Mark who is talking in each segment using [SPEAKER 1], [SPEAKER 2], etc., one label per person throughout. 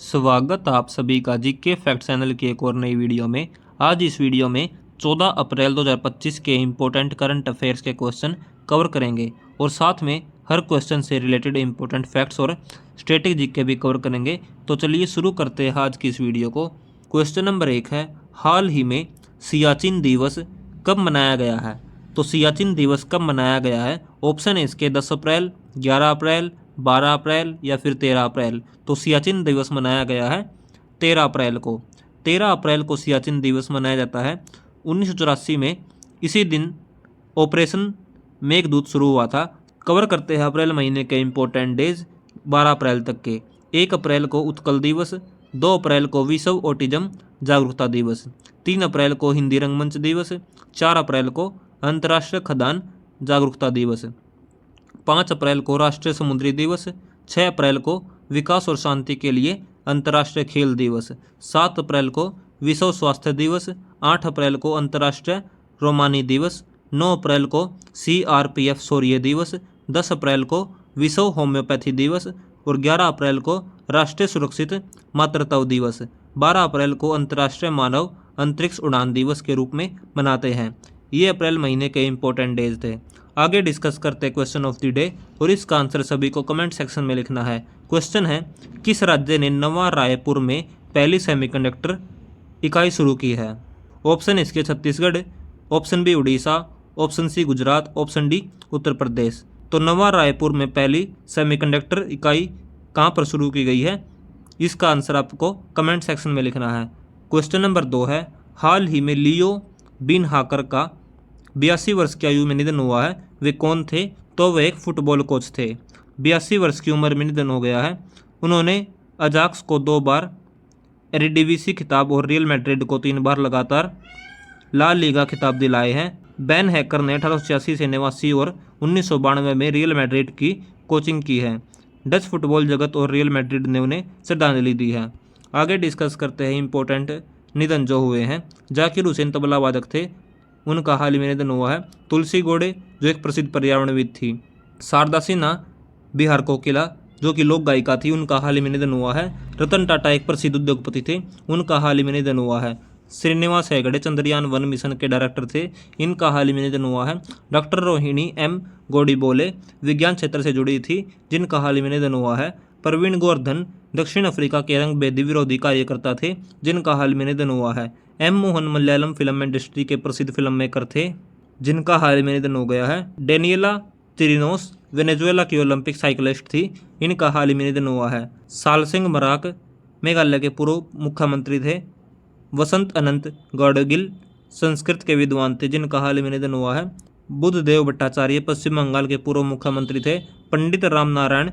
[SPEAKER 1] स्वागत आप सभी का जीके फैक्ट चैनल की एक और नई वीडियो में। आज इस वीडियो में 14 अप्रैल 2025 के इम्पोर्टेंट करंट अफेयर्स के क्वेश्चन कवर करेंगे और साथ में हर क्वेश्चन से रिलेटेड इम्पोर्टेंट फैक्ट्स और स्टैटिक जीके भी कवर करेंगे। तो चलिए शुरू करते हैं आज की इस वीडियो को। क्वेश्चन नंबर 1 है, हाल ही में सियाचिन दिवस कब मनाया गया है? तो सियाचिन दिवस कब मनाया गया है? ऑप्शन है इसके 10 अप्रैल, 11 अप्रैल, 12 अप्रैल या फिर 13 अप्रैल। तो सियाचिन दिवस मनाया गया है 13 अप्रैल को। 13 अप्रैल को सियाचिन दिवस मनाया जाता है। 1984 में इसी दिन ऑपरेशन मेघदूत शुरू हुआ था। कवर करते हैं अप्रैल महीने के इम्पोर्टेंट डेज 12 अप्रैल तक के। 1 अप्रैल को उत्कल दिवस, 2 अप्रैल को विश्व ऑटिज्म जागरूकता दिवस, 3 अप्रैल को हिंदी रंगमंच दिवस, 4 अप्रैल को अंतर्राष्ट्रीय खदान जागरूकता दिवस, 5 अप्रैल को राष्ट्रीय समुद्री दिवस, 6 अप्रैल को विकास और शांति के लिए अंतर्राष्ट्रीय खेल दिवस, 7 अप्रैल को विश्व स्वास्थ्य दिवस, 8 अप्रैल को अंतर्राष्ट्रीय रोमानी दिवस, 9 अप्रैल को CRPF शौर्य दिवस, 10 अप्रैल को विश्व होम्योपैथी दिवस और 11 अप्रैल को राष्ट्रीय सुरक्षित मातृत्व दिवस, 12 अप्रैल को अंतर्राष्ट्रीय मानव अंतरिक्ष उड़ान दिवस के रूप में मनाते हैं। ये अप्रैल महीने के इम्पोर्टेंट डेज थे। आगे डिस्कस करते हैं क्वेश्चन ऑफ द डे और इसका आंसर सभी को कमेंट सेक्शन में लिखना है। क्वेश्चन है, किस राज्य ने नवा रायपुर में पहली सेमीकंडक्टर इकाई शुरू की है? ऑप्शन इसके Chhattisgarh, option B Orissa, option C Gujarat, option D Uttar Pradesh. तो नवा रायपुर में पहली सेमीकंडक्टर इकाई कहाँ पर शुरू की गई है? इसका आंसर आपको कमेंट सेक्शन में लिखना है। क्वेश्चन नंबर 2 है, हाल ही में लियो बिन हाकर का 82 वर्ष की आयु में निधन हुआ है। वे कौन थे? तो वे एक फुटबॉल कोच थे। 82 वर्ष की उम्र में निधन हो गया है। उन्होंने अजाक्स को 2 बार एरिडीवीसी खिताब और रियल मैड्रिड को 3 बार लगातार ला लीगा खिताब दिलाए हैं। बेन हैकर ने 1886 से 89 और 1992 में रियल मैड्रिड की कोचिंग की है। डच फुटबॉल जगत और रियल मैड्रिड ने उन्हें श्रद्धांजलि दी है। आगे डिस्कस करते हैं इंपॉर्टेंट निधन जो हुए हैं। जाकिर हुसैन तबला वादक थे, उनका हाल ही में निधन हुआ है। तुलसी गोड़े जो एक प्रसिद्ध पर्यावरणविद थी। शारदा सिन्हा बिहार कोकिला जो कि लोक गायिका थी, उनका हाल ही में निधन हुआ है। रतन टाटा एक प्रसिद्ध उद्योगपति थे, उनका हाल ही में निधन हुआ है। श्रीनिवास हेगड़े चंद्रयान 1 मिशन के डायरेक्टर थे, इनका हाल ही में निधन हुआ है। डॉक्टर रोहिणी M गोडीबोले विज्ञान क्षेत्र से जुड़ी थी, जिनका हाल ही में निधन हुआ है। प्रवीण गोवर्धन दक्षिण अफ्रीका के रंगभेदी विरोधी कार्यकर्ता थे, जिनका हाल में निधन हुआ है। M Mohan Malayalam film industry के प्रसिद्ध फिल्म मेकर थे, जिनका हाल में निधन हो गया है। डेनियला तिरिनोस वेनेजुएला की ओलंपिक साइकिलिस्ट थी, इनका हाल ही में निधन हुआ है। सालसिंग मराक मेघालय के पूर्व मुख्यमंत्री थे। वसंत अनंत गौडगिल संस्कृत के विद्वान थे, जिनका हाल ही में निधन हुआ है। बुद्धदेव भट्टाचार्य पश्चिम बंगाल के पूर्व मुख्यमंत्री थे। पंडित राम नारायण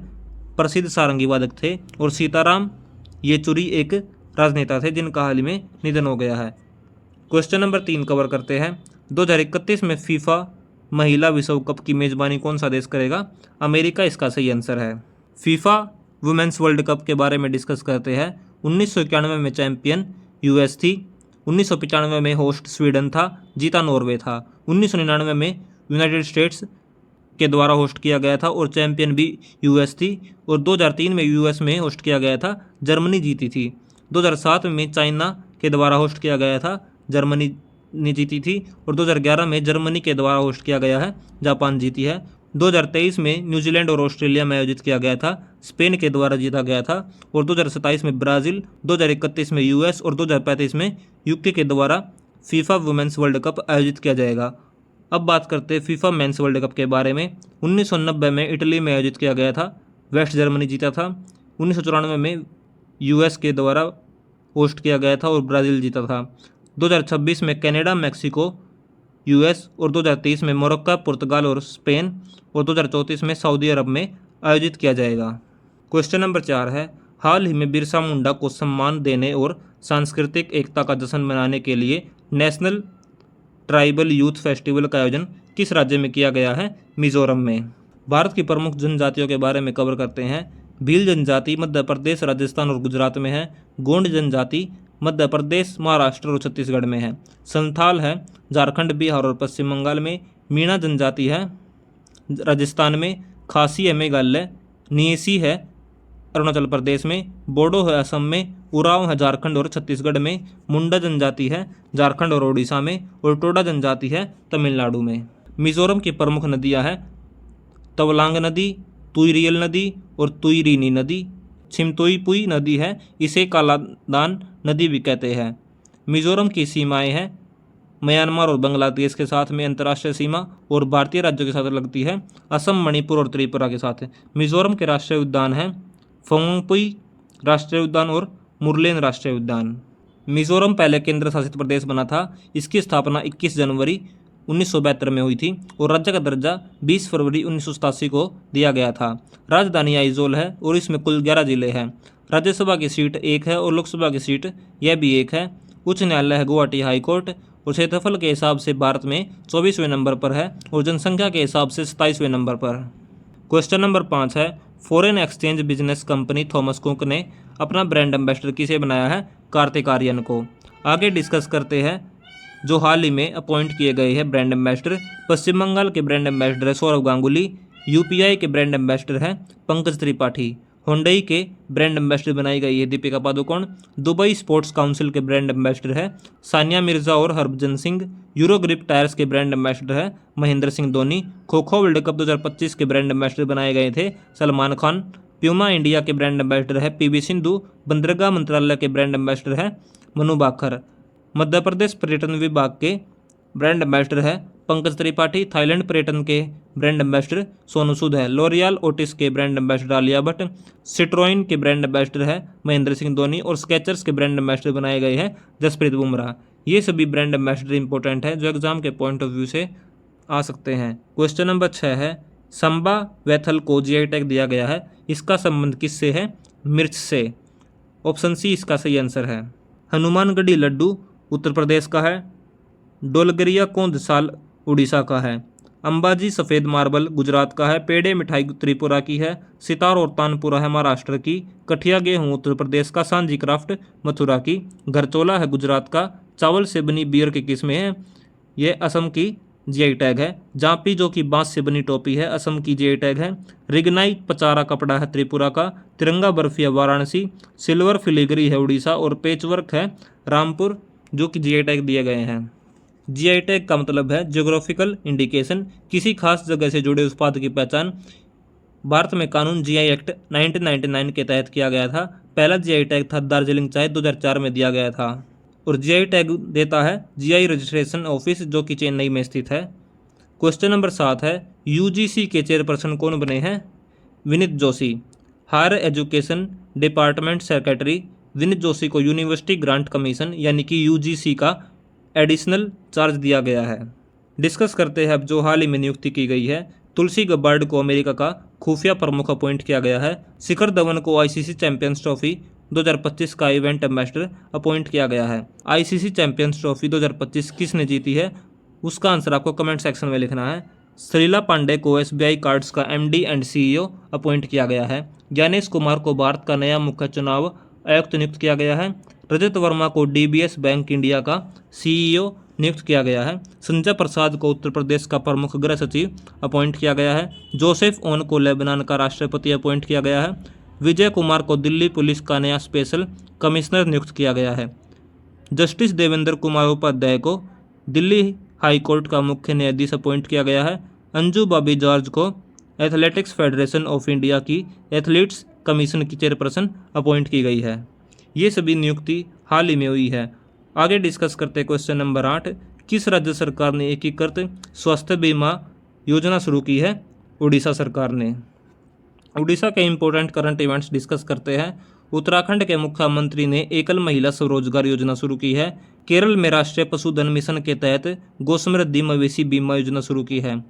[SPEAKER 1] प्रसिद्ध सारंगी वादक थे और सीताराम येचुरी एक राजनेता थे, जिनका हाल ही में निधन हो गया है। क्वेश्चन नंबर 3 कवर करते हैं। 2031 में फीफा महिला विश्व कप की मेजबानी कौन सा देश करेगा? अमेरिका इसका सही आंसर है। फीफा वुमेन्स वर्ल्ड कप के बारे में डिस्कस करते हैं। 1991 में चैंपियन यूएस थी। 1995 में होस्ट स्वीडन था, जीता नॉर्वे था। 1999 में यूनाइटेड स्टेट्स के द्वारा होस्ट किया गया था और चैंपियन भी यूएस थी। और 2003 में यूएस में होस्ट किया गया था, जर्मनी जीती थी। 2007 में चाइना के द्वारा होस्ट किया गया था, जर्मनी ने जीती थी। और 2011 में जर्मनी के द्वारा होस्ट किया गया है, जापान जीती है। 2023 में न्यूजीलैंड और ऑस्ट्रेलिया में आयोजित किया गया था, स्पेन के द्वारा जीता गया था। और 2027 में ब्राज़ील, 2031 में यूएस और 2035 में यूके के द्वारा फीफा वुमेन्स वर्ल्ड कप आयोजित किया जाएगा। अब बात करते हैं फीफा मेंस वर्ल्ड कप के बारे में। 1990 में इटली में आयोजित किया गया था, वेस्ट जर्मनी जीता था। 1994 में यूएस के द्वारा होस्ट किया गया था और ब्राज़ील जीता था। 2026 में कनाडा, मैक्सिको, यूएस और 2023 में मोरक्को, पुर्तगाल और स्पेन और 2034 में सऊदी अरब में आयोजित किया जाएगा। क्वेश्चन नंबर 4 है, हाल ही में बिरसा मुंडा को सम्मान देने और सांस्कृतिक एकता का जश्न मनाने के लिए नेशनल ट्राइबल यूथ फेस्टिवल का आयोजन किस राज्य में किया गया है? मिजोरम में। भारत की प्रमुख जनजातियों के बारे में कवर करते हैं। भील जनजाति मध्य प्रदेश, राजस्थान और गुजरात में है। गोंड जनजाति मध्य प्रदेश, महाराष्ट्र और छत्तीसगढ़ में है। संथाल है झारखंड, बिहार और पश्चिम बंगाल में। मीणा जनजाति है राजस्थान में। खासी है मेघालय। नियसी है अरुणाचल प्रदेश में, बोडो है असम में, उरांव है झारखंड और छत्तीसगढ़ में, मुंडा जनजाति है झारखंड और ओडिशा में, और टोडा जनजाति है तमिलनाडु में। मिजोरम की प्रमुख नदियां हैं तवलांग नदी, तुईरियल नदी और तुईरीनी नदी। छिमतोईपुई नदी है, इसे कालादान नदी भी कहते हैं। मिजोरम की सीमाएं हैं म्यांमार और बांग्लादेश के साथ में अंतर्राष्ट्रीय सीमा, और भारतीय राज्यों के साथ लगती है असम, मणिपुर और त्रिपुरा के साथ। मिजोरम के राष्ट्रीय उद्यान हैं फोंगपुई राष्ट्रीय उद्यान और मुरलेन राष्ट्रीय उद्यान। मिजोरम पहले केंद्र शासित प्रदेश बना था। इसकी स्थापना 21 जनवरी 1972 में हुई थी और राज्य का दर्जा 20 फरवरी 1987 को दिया गया था। राजधानी आइजोल है और इसमें कुल 11 जिले हैं। राज्यसभा की सीट 1 है और लोकसभा की सीट यह भी 1 है। उच्च न्यायालय है गुवाहाटी हाई कोर्ट, और क्षेत्रफल के हिसाब से भारत में 24वें नंबर पर है और जनसंख्या के हिसाब से 27वें नंबर पर। क्वेश्चन नंबर 5 है, foreign exchange business company Thomas cook ने अपना ब्रांड एम्बेसडर किसे बनाया है? कार्तिक आर्यन को। आगे डिस्कस करते हैं जो हाल ही में अपॉइंट किए गए हैं ब्रांड एम्बेसडर। पश्चिम बंगाल के ब्रांड एम्बेसडर है सौरव गांगुली। यूपीआई के ब्रांड एम्बेसडर हैं पंकज त्रिपाठी। हुंडई के ब्रांड एम्बेसडर बनाई गई है Deepika Padukone. Dubai sports council के ब्रांड एम्बेसडर है सानिया मिर्जा और हरभजन सिंह। यूरोग्रिप टायर्स के ब्रांड एम्बेसडर है महेंद्र सिंह धोनी। खो खो वर्ल्ड कप 2025 के ब्रांड एम्बेसडर बनाए गए थे सलमान खान। प्यूमा इंडिया के ब्रांड एम्बेसडर है पीवी सिंधु। बंदरगाह मंत्रालय के ब्रांड एम्बेसडर है मनु बाकर। मध्य प्रदेश पर्यटन विभाग के ब्रांड एम्बेसडर है पंकज त्रिपाठी। थाईलैंड पर्यटन के ब्रांड एम्बेसडर सोनू सूद है। लॉरियल ओटिस के brand ambassador Alia Bhatt. Citroen के ब्रांड एम्बेसडर है महेंद्र सिंह धोनी और स्केचर्स के ब्रांड एम्बेसडर बनाए गए हैं जसप्रीत बुमराह। ये सभी ब्रांड एम्बेसडर इंपॉर्टेंट है जो एग्जाम के पॉइंट ऑफ व्यू से आ सकते हैं। क्वेश्चन नंबर 6 है, संबा वैथल को जीआई टैग दिया गया है, इसका संबंध किससे है? मिर्च से। ऑप्शन सी इसका सही आंसर है। हनुमानगढ़ी लड्डू उत्तर प्रदेश का है। डोलगरिया कोंदसाल उड़ीसा का है। अंबाजी सफ़ेद मार्बल गुजरात का है। पेड़े मिठाई त्रिपुरा की है। सितार और तानपुरा है महाराष्ट्र की। कठिया गेहूँ उत्तर प्रदेश का। सांजी क्राफ्ट मथुरा की। घरचोला है गुजरात का। चावल से बनी बियर की किस्में हैं, यह असम की जीआई टैग है। जापी जो कि बांस से बनी टोपी है असम की जीआई टैग है। रिगनाई पचारा कपड़ा है त्रिपुरा का। तिरंगा बर्फी है वाराणसी। सिल्वर फिलीगरी है उड़ीसा और पेचवर्क है रामपुर जो कि जीआई टैग दिए गए हैं। जीआई टैग का मतलब है ज्योग्राफिकल इंडिकेशन, किसी खास जगह से जुड़े उत्पाद की पहचान। भारत में कानून जीआई एक्ट 1999 के तहत किया गया था। पहला जीआई टैग था दार्जिलिंग चाय 2004 में दिया गया था। और जीआई टैग देता है जीआई रजिस्ट्रेशन ऑफिस जो कि चेन्नई में स्थित है। क्वेश्चन नंबर 7 है, यूजीसी के चेयरपर्सन कौन बने हैं? Vineet Joshi. Higher education department secretary Vineet Joshi को यूनिवर्सिटी ग्रांट कमीशन यानी कि यूजीसी का एडिशनल चार्ज दिया गया है। डिस्कस करते हैं अब जो हाल ही में नियुक्ति की गई है। तुलसी गब्बार्ड को अमेरिका का खुफिया प्रमुख अपॉइंट किया गया है। शिखर धवन को आईसीसी चैंपियंस ट्रॉफी 2025 का इवेंट एम्बेसडर अपॉइंट किया गया है। आईसीसी चैंपियंस ट्रॉफी 2025 किसने जीती है? उसका आंसर आपको कमेंट सेक्शन में लिखना है। सलीला पांडे को एसबीआई कार्ड्स का एमडी एंड सीईओ अपॉइंट किया गया है। ज्ञानेश कुमार को भारत का नया मुख्य चुनाव आयुक्त नियुक्त किया गया है। रजत वर्मा को डीबीएस बैंक इंडिया का सीईओ नियुक्त किया गया है। संजय प्रसाद को उत्तर प्रदेश का प्रमुख गृह सचिव अपॉइंट किया गया है। जोसेफ ओन को लेबनान का राष्ट्रपति अपॉइंट किया गया है। विजय कुमार को दिल्ली पुलिस का नया स्पेशल कमिश्नर नियुक्त किया गया है। जस्टिस देवेंद्र कुमार उपाध्याय को दिल्ली हाई कोर्ट का मुख्य न्यायाधीश अपॉइंट किया गया है। अंजू बॉबी जॉर्ज को एथलेटिक्स फेडरेशन ऑफ इंडिया की एथलीट्स कमीशन की चेयरपर्सन अपॉइंट की गई है। ये सभी नियुक्ति हाल ही में हुई है। आगे डिस्कस करते हैं क्वेश्चन नंबर 8, किस राज्य सरकार ने एकीकृत स्वास्थ्य बीमा योजना शुरू की है? उड़ीसा सरकार ने। उड़ीसा के इंपॉर्टेंट करंट इवेंट्स डिस्कस करते हैं। उत्तराखंड के मुख्यमंत्री ने एकल महिला स्वरोजगार योजना शुरू की है। केरल में राष्ट्रीय पशुधन मिशन के तहत गोसमृद्धि मवेशी बीमा योजना शुरू की है।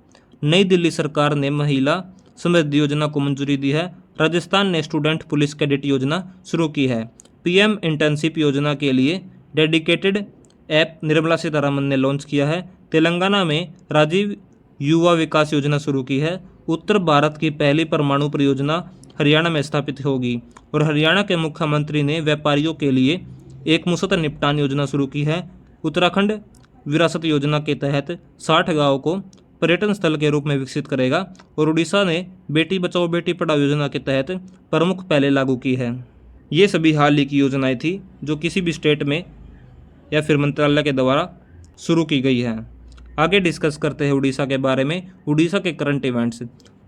[SPEAKER 1] नई दिल्ली सरकार ने महिला समृद्धि योजना को मंजूरी दी है। राजस्थान ने स्टूडेंट पुलिस कैडेट योजना शुरू की है। पीएम इंटर्नशिप योजना के लिए डेडिकेटेड ऐप निर्मला सीतारमन ने लॉन्च किया है। तेलंगाना में राजीव युवा विकास योजना शुरू की है। उत्तर भारत की पहली परमाणु परियोजना हरियाणा में स्थापित होगी। और हरियाणा के मुख्यमंत्री ने व्यापारियों के लिए एक मुफ्त निपटान योजना शुरू की है। उत्तराखंड विरासत योजना के तहत 60 गाँव को पर्यटन स्थल के रूप में विकसित करेगा और उड़ीसा ने बेटी बचाओ बेटी पढ़ाओ योजना के तहत प्रमुख पहले लागू की है। ये सभी हाल ही की योजनाएं थी जो किसी भी स्टेट में या फिर मंत्रालय के द्वारा शुरू की गई है। आगे डिस्कस करते हैं उड़ीसा के बारे में। उड़ीसा के करंट इवेंट्स।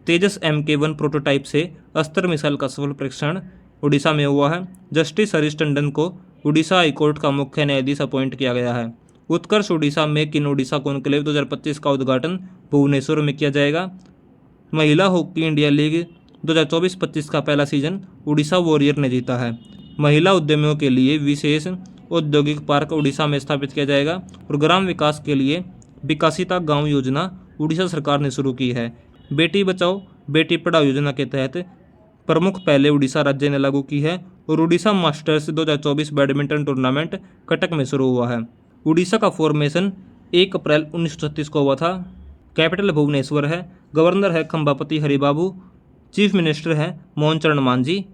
[SPEAKER 1] तेजस MK1 प्रोटोटाइप से अस्त्र मिसाइल का सफल परीक्षण उड़ीसा में हुआ है। जस्टिस हरीश टंडन को उड़ीसा हाईकोर्ट का मुख्य न्यायाधीश अपॉइंट किया गया है। Utkarsh Orissa make in Orissa conclave 2025 का उद्घाटन भुवनेश्वर में किया जाएगा। महिला हॉकी इंडिया लीग 2024-25 का पहला सीजन उड़ीसा वॉरियर ने जीता है। महिला उद्यमियों के लिए विशेष औद्योगिक पार्क उड़ीसा में स्थापित किया जाएगा और ग्राम विकास के लिए विकासिता गांव योजना उड़ीसा सरकार ने शुरू की है। बेटी बचाओ बेटी पढ़ाओ योजना के तहत प्रमुख पहले उड़ीसा राज्य ने लागू की है और Orissa masters 2024 badminton tournament Cuttack में शुरू हुआ है। उड़ीसा का फॉर्मेशन 1 अप्रैल 1936 को हुआ था। कैपिटल भुवनेश्वर है। गवर्नर है खंबापति हरिबाबू। चीफ मिनिस्टर है मोहन चरण मांझी।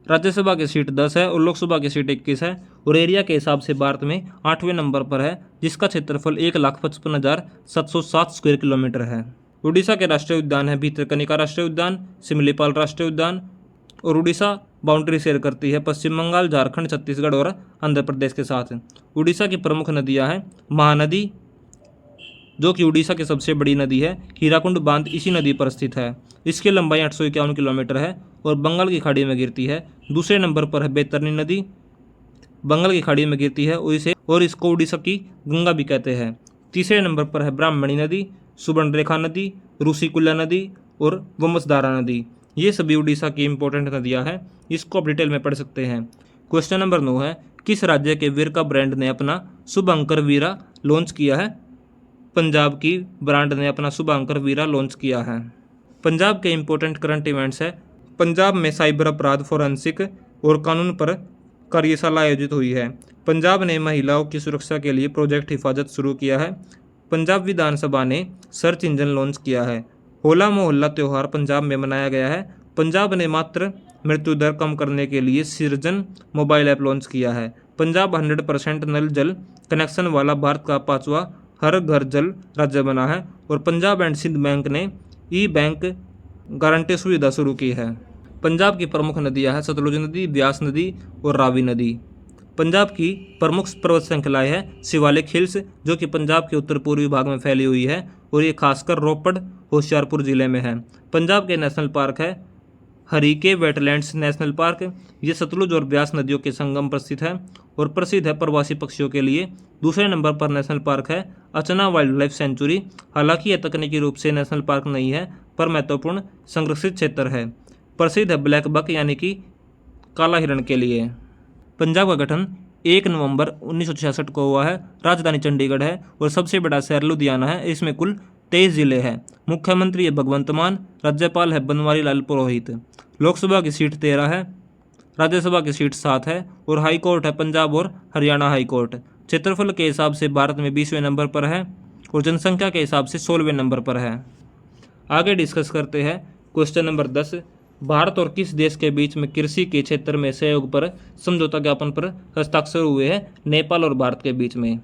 [SPEAKER 1] राज्यसभा की सीट 10 है और लोकसभा की सीट 21 है और एरिया के हिसाब से भारत में 8वें नंबर पर है, जिसका क्षेत्रफल 1,55,707 स्क्वायर किलोमीटर है। उड़ीसा के राष्ट्रीय उद्यान है भितरकनिका राष्ट्रीय उद्यान, सिमलीपाल राष्ट्रीय उद्यान और उड़ीसा बाउंड्री शेयर करती है पश्चिम बंगाल, झारखंड, छत्तीसगढ़ और आंध्र प्रदेश के साथ। उड़ीसा की प्रमुख नदियाँ हैं महानदी, जो कि उड़ीसा की सबसे बड़ी नदी है। हीराकुंड बांध इसी नदी पर स्थित है। इसकी लंबाई 851 किलोमीटर है और बंगाल की खाड़ी में गिरती है। दूसरे नंबर पर है बैतरनी नदी, बंगाल की खाड़ी में गिरती है और इसको उड़ीसा की गंगा भी कहते हैं। तीसरे नंबर पर है ब्राह्मणी नदी, सुवर्णरेखा नदी, ऋषिकुल्या नदी और वंशधारा नदी। ये सभी उड़ीसा की इंपॉर्टेंट नदियाँ हैं। इसको आप डिटेल में पढ़ सकते हैं। क्वेश्चन नंबर 9 है, किस राज्य के वीरका ब्रांड ने अपना शुभंकर वीरा लॉन्च किया है? पंजाब की ब्रांड ने अपना शुभंकर वीरा लॉन्च किया है। पंजाब के इंपॉर्टेंट करंट इवेंट्स है। पंजाब में साइबर अपराध, फोरेंसिक और कानून पर कार्यशाला आयोजित हुई है। पंजाब ने महिलाओं की सुरक्षा के लिए प्रोजेक्ट हिफाजत शुरू किया है। पंजाब विधानसभा ने सर्च इंजन लॉन्च किया है। होला मोहल्ला त्यौहार पंजाब में मनाया गया है। पंजाब ने मातृ मृत्यु दर कम करने के लिए सृजन मोबाइल ऐप लॉन्च किया है। पंजाब 100% नल जल कनेक्शन वाला भारत का 5वां हर घर जल राज्य बना है और पंजाब एंड सिंध बैंक ने ई बैंक गारंटी सुविधा शुरू की है। पंजाब की प्रमुख नदियां हैं सतलुज नदी, ब्यास नदी और रावी नदी। पंजाब की प्रमुख पर्वत श्रृंखलाएं हैं शिवालिक हिल्स, जो कि पंजाब के उत्तर पूर्वी भाग में फैली हुई है और ये खासकर रोपड़ होशियारपुर जिले में है। पंजाब के नेशनल पार्क है हरीके वेटलैंड्स नेशनल पार्क। ये सतलुज और ब्यास नदियों के संगम पर स्थित है और प्रसिद्ध है प्रवासी पक्षियों के लिए। दूसरे नंबर पर नेशनल पार्क है अचना वाइल्ड लाइफ सेंचुरी। हालांकि यह तकनीकी रूप से नेशनल पार्क नहीं है पर महत्वपूर्ण संरक्षित क्षेत्र है। प्रसिद्ध है ब्लैक बक यानी कि काला हिरण के लिए। पंजाब का गठन 1 नवंबर 1966 को हुआ है। राजधानी चंडीगढ़ है और सबसे बड़ा शहर लुधियाना है। इसमें कुल 23 जिले हैं। मुख्यमंत्री है भगवंत मान। राज्यपाल है बनवारी लाल पुरोहित। लोकसभा की सीट 13 है, राज्यसभा की सीट 7 है और हाई कोर्ट है पंजाब और हरियाणा हाई कोर्ट। क्षेत्रफल के हिसाब से भारत में 20वें नंबर पर है और जनसंख्या के हिसाब से 16वें नंबर पर है। आगे डिस्कस करते हैं क्वेश्चन नंबर 10। भारत और किस देश के बीच में कृषि के क्षेत्र में सहयोग पर समझौता ज्ञापन पर हस्ताक्षर हुए हैं? नेपाल और भारत के बीच में।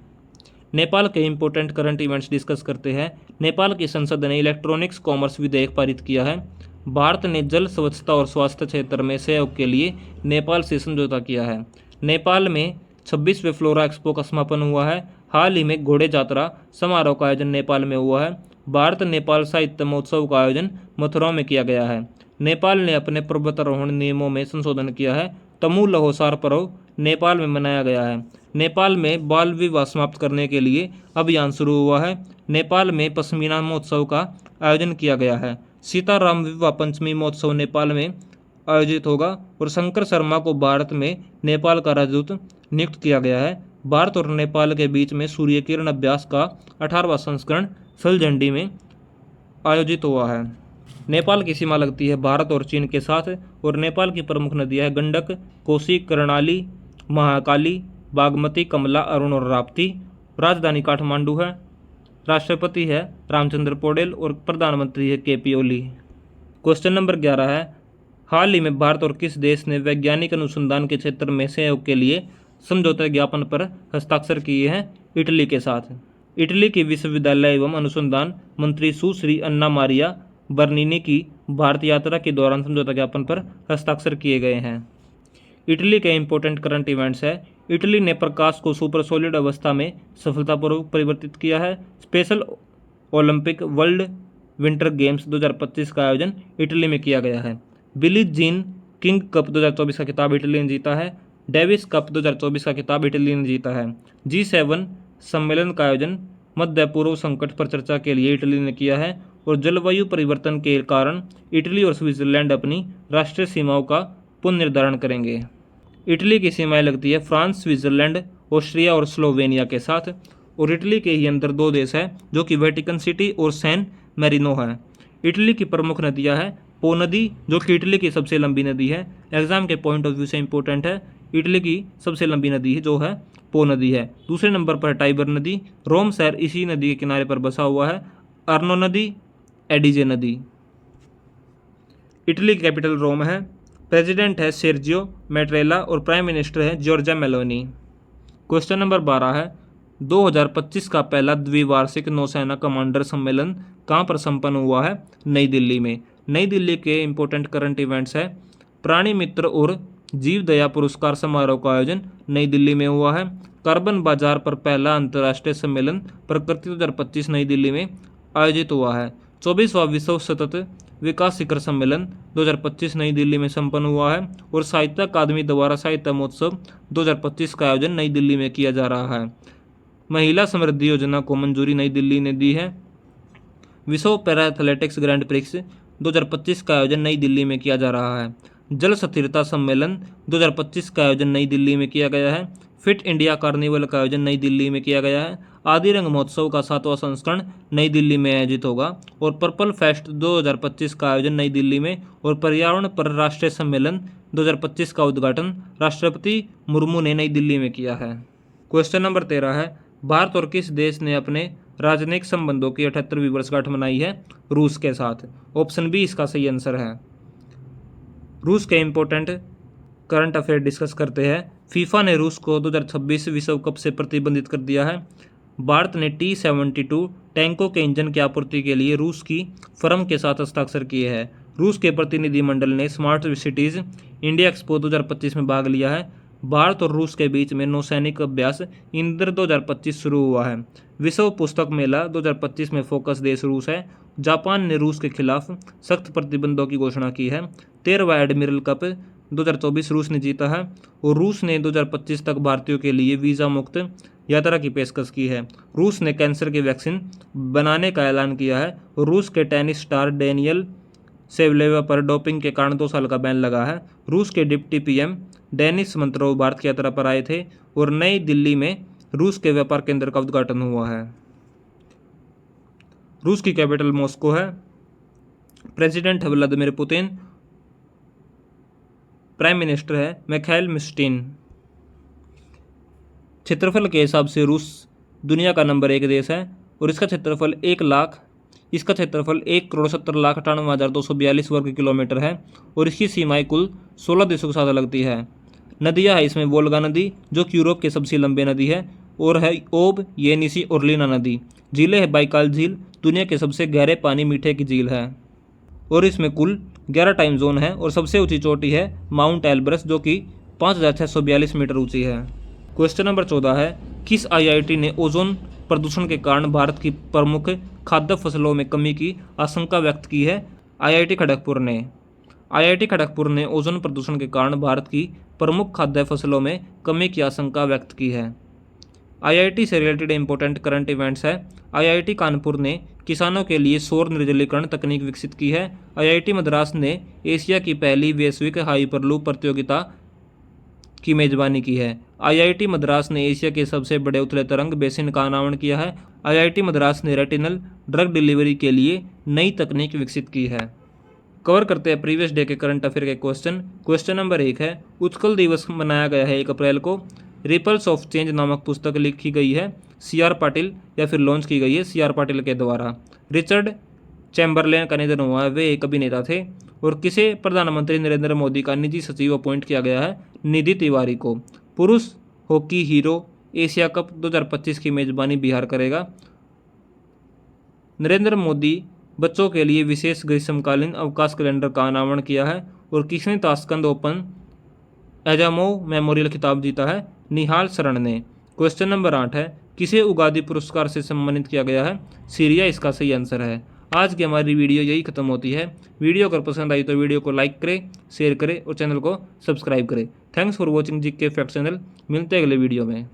[SPEAKER 1] नेपाल के इंपॉर्टेंट करंट इवेंट्स डिस्कस करते हैं। नेपाल की संसद ने इलेक्ट्रॉनिक्स कॉमर्स विधेयक पारित किया है। भारत ने जल, स्वच्छता और स्वास्थ्य क्षेत्र में सहयोग के लिए नेपाल से समझौता किया है। नेपाल में 26वें फ्लोरा एक्सपो का समापन हुआ है। हाल ही में घोड़े यात्रा समारोह का आयोजन नेपाल में हुआ है। भारत नेपाल साहित्य महोत्सव का आयोजन मथुरा में किया गया है। नेपाल ने अपने पर्वतारोहण नियमों में संशोधन किया है। तमु लहोसार पर्व नेपाल में मनाया गया है। नेपाल में बाल विवाह समाप्त करने के लिए अभियान शुरू हुआ है। नेपाल में पश्मीना महोत्सव का आयोजन किया गया है। सीताराम विवाह पंचमी महोत्सव नेपाल में आयोजित होगा और शंकर शर्मा को भारत में नेपाल का राजदूत नियुक्त किया गया है। भारत और नेपाल के बीच में सूर्य किरण अभ्यास का 18वां संस्करण फुलझंडी में आयोजित हुआ है। नेपाल की सीमा लगती है भारत और चीन के साथ और नेपाल की प्रमुख नदियां हैं गंडक, कोसी, कर्णाली, महाकाली, बागमती, कमला, अरुण और राप्ती। राजधानी काठमांडू है। राष्ट्रपति है रामचंद्र पौडेल और प्रधानमंत्री है KP ओली। क्वेश्चन नंबर 11 है, हाल ही में भारत और किस देश ने वैज्ञानिक अनुसंधान के क्षेत्र में सहयोग के लिए समझौता ज्ञापन पर हस्ताक्षर किए हैं? इटली के साथ। इटली की विश्वविद्यालय एवं अनुसंधान मंत्री सुश्री अन्ना मारिया बर्नीनी की भारत यात्रा के दौरान समझौता ज्ञापन पर हस्ताक्षर किए गए हैं। इटली के इंपॉर्टेंट करंट इवेंट्स है। इटली ने प्रकाश को सुपरसोलिड अवस्था में सफलतापूर्वक परिवर्तित किया है। Special Olympic world winter games 2025 का आयोजन इटली में किया गया है। बिली जीन किंग कप 2024 का खिताब इटली ने जीता है। डेविस कप 2024 का खिताब इटली ने जीता है। G7 सम्मेलन का आयोजन मध्य पूर्व संकट पर चर्चा के लिए इटली ने किया है। और जलवायु परिवर्तन के कारण इटली और स्विट्जरलैंड अपनी राष्ट्रीय सीमाओं का पुनर्निर्धारण करेंगे। इटली की सीमाएं लगती है फ्रांस, स्विट्जरलैंड, ऑस्ट्रिया और स्लोवेनिया के साथ। और इटली के ही अंदर दो देश है जो कि वेटिकन सिटी और सैन मैरिनो है। इटली की प्रमुख नदियां है पो नदी, जो कि इटली की सबसे लंबी नदी है। एग्जाम के पॉइंट ऑफ व्यू से इंपॉर्टेंट है। इटली की सबसे लंबी नदी है जो है पो नदी है। दूसरे नंबर पर टाइबर नदी। रोम शहर इसी नदी के किनारे पर बसा हुआ है। अर्नो नदी, एडिजे नदी। इटली की कैपिटल रोम है। प्रेसिडेंट है सेर्जियो मैट्रेला और प्राइम मिनिस्टर है जॉर्जा मेलोनी। क्वेश्चन नंबर 12 है 2025 का पहला द्विवार्षिक नौसेना कमांडर सम्मेलन कहाँ पर संपन्न हुआ है? नई दिल्ली में। नई दिल्ली के इंपॉर्टेंट करंट इवेंट्स है। प्राणी मित्र और जीव दया पुरस्कार समारोह का आयोजन नई दिल्ली में हुआ है। कार्बन बाजार पर पहला अंतर्राष्ट्रीय सम्मेलन प्रकृति 2025 नई दिल्ली में आयोजित हुआ है। 24वां विश्व सतत विकास शिखर सम्मेलन 2025 नई दिल्ली में संपन्न हुआ है। और साहित्य अकादमी द्वारा साहित्य महोत्सव 2025 का आयोजन नई दिल्ली में किया जा रहा है। महिला समृद्धि योजना को मंजूरी नई दिल्ली ने दी है। विश्व पैरा एथलेटिक्स ग्रैंड प्रिक्स 2025 का आयोजन नई दिल्ली में किया जा रहा है। जल स्थिरता सम्मेलन 2025 का आयोजन नई दिल्ली में किया गया है। फिट इंडिया कार्निवल का आयोजन नई दिल्ली में किया गया है। आदि रंग महोत्सव का 7वां संस्करण नई दिल्ली में आयोजित होगा। और पर्पल फेस्ट 2025 का आयोजन नई दिल्ली में। और पर्यावरण पर राष्ट्रीय सम्मेलन 2025 का उद्घाटन राष्ट्रपति मुर्मू ने नई दिल्ली में किया है। क्वेश्चन नंबर 13 है भारत और किस देश ने अपने राजनयिक संबंधों की 78वीं वर्षगांठ मनाई है? रूस के साथ। ऑप्शन बी इसका सही आंसर है। रूस के इंपॉर्टेंट करंट अफेयर डिस्कस करते हैं। फीफा ने रूस को 2026 विश्व कप से प्रतिबंधित कर दिया है। भारत ने T-72 टैंकों के इंजन की आपूर्ति के लिए रूस की फर्म के साथ हस्ताक्षर किए हैं। रूस के प्रतिनिधिमंडल ने स्मार्ट सिटीज इंडिया एक्सपो 2025 में भाग लिया है। भारत और रूस के बीच में नौसैनिक अभ्यास इंद्र 2025 शुरू हुआ है। विश्व पुस्तक मेला 2025 में फोकस देश रूस है। जापान ने रूस के खिलाफ सख्त प्रतिबंधों की घोषणा की है। 13वां एडमिरल कप 2024 रूस ने जीता है। और रूस ने 2025 तक भारतीयों के लिए वीज़ा मुक्त यात्रा की पेशकश की है। रूस ने कैंसर की वैक्सीन बनाने का ऐलान किया है। और रूस के टेनिस स्टार डेनियल सेवलेवा पर डोपिंग के कारण 2 साल का बैन लगा है। रूस के डिप्टी पीएम डेनिस मंत्रोव भारत की यात्रा पर आए थे। और नई दिल्ली में रूस के व्यापार केंद्र का उद्घाटन हुआ है। रूस की कैपिटल मॉस्को है। प्रेसिडेंट है व्लादिमीर पुतिन। प्राइम मिनिस्टर है मिखाइल मिशस्टिन। क्षेत्रफल के हिसाब से रूस दुनिया का नंबर 1 देश है। और इसका क्षेत्रफल 1,70,98,242 वर्ग किलोमीटर है। और इसकी सीमाएं कुल 16 देशों के साथ लगती है। नदियाँ है इसमें वोल्गा नदी जो कि यूरोप की सबसे लंबी नदी है। और है ओब, येनिसी और लीना नदी। झीलें है बाइकाल झील दुनिया के सबसे गहरे पानी मीठे की झील है। और इसमें कुल 11 टाइम जोन है। और सबसे ऊंची चोटी है माउंट एल्ब्रस जो कि 5,642 मीटर ऊंची है। क्वेश्चन नंबर 14 है किस आईआईटी ने ओजोन प्रदूषण के कारण भारत की प्रमुख खाद्य फसलों में कमी की आशंका व्यक्त की है? आईआईटी खड़गपुर ने। आईआईटी खड़गपुर ने ओजोन प्रदूषण के कारण भारत की प्रमुख खाद्य फसलों में कमी की आशंका व्यक्त की है। आईआईटी से रिलेटेड इंपॉर्टेंट करंट इवेंट्स है। आईआईटी कानपुर ने किसानों के लिए सौर निर्जलीकरण तकनीक विकसित की है। आईआईटी मद्रास ने एशिया की पहली वैश्विक हाइपरलूप प्रतियोगिता की मेजबानी की है। आईआईटी मद्रास ने एशिया के सबसे बड़े उथले तरंग बेसिन का अनावरण किया है। आईआईटी मद्रास ने रेटिनल ड्रग डिलीवरी के लिए नई तकनीक विकसित की है। कवर करते हैं प्रीवियस डे के करंट अफेयर के क्वेश्चन। क्वेश्चन नंबर 1 है उत्कल दिवस मनाया गया है 1 अप्रैल को। रिपल्स ऑफ चेंज नामक पुस्तक लिखी गई है CR पाटिल या फिर लॉन्च की गई है CR पाटिल के द्वारा। रिचर्ड चैम्बरलेन का निधन हुआ है, वे एक अभिनेता थे। और किसे प्रधानमंत्री नरेंद्र मोदी का निजी सचिव अपॉइंट किया गया है? निधि तिवारी को। पुरुष हॉकी हीरो एशिया कप 2025 की मेजबानी बिहार करेगा। नरेंद्र मोदी बच्चों के लिए विशेष ग्रीष्मकालीन अवकाश कैलेंडर का अनावरण किया है? और किसने ताशकंद ओपन एजामोव मेमोरियल खिताब जीता है? निहाल शरण ने। क्वेश्चन नंबर 8 है, किसे उगादी पुरस्कार से सम्मानित किया गया है? सीरिया इसका सही आंसर है। आज की हमारी वीडियो यही खत्म होती है। वीडियो अगर पसंद आई तो वीडियो को लाइक करें, शेयर करें और चैनल को सब्सक्राइब करें। Thanks for watching GK fact channel. मिलते हैं अगले वीडियो में।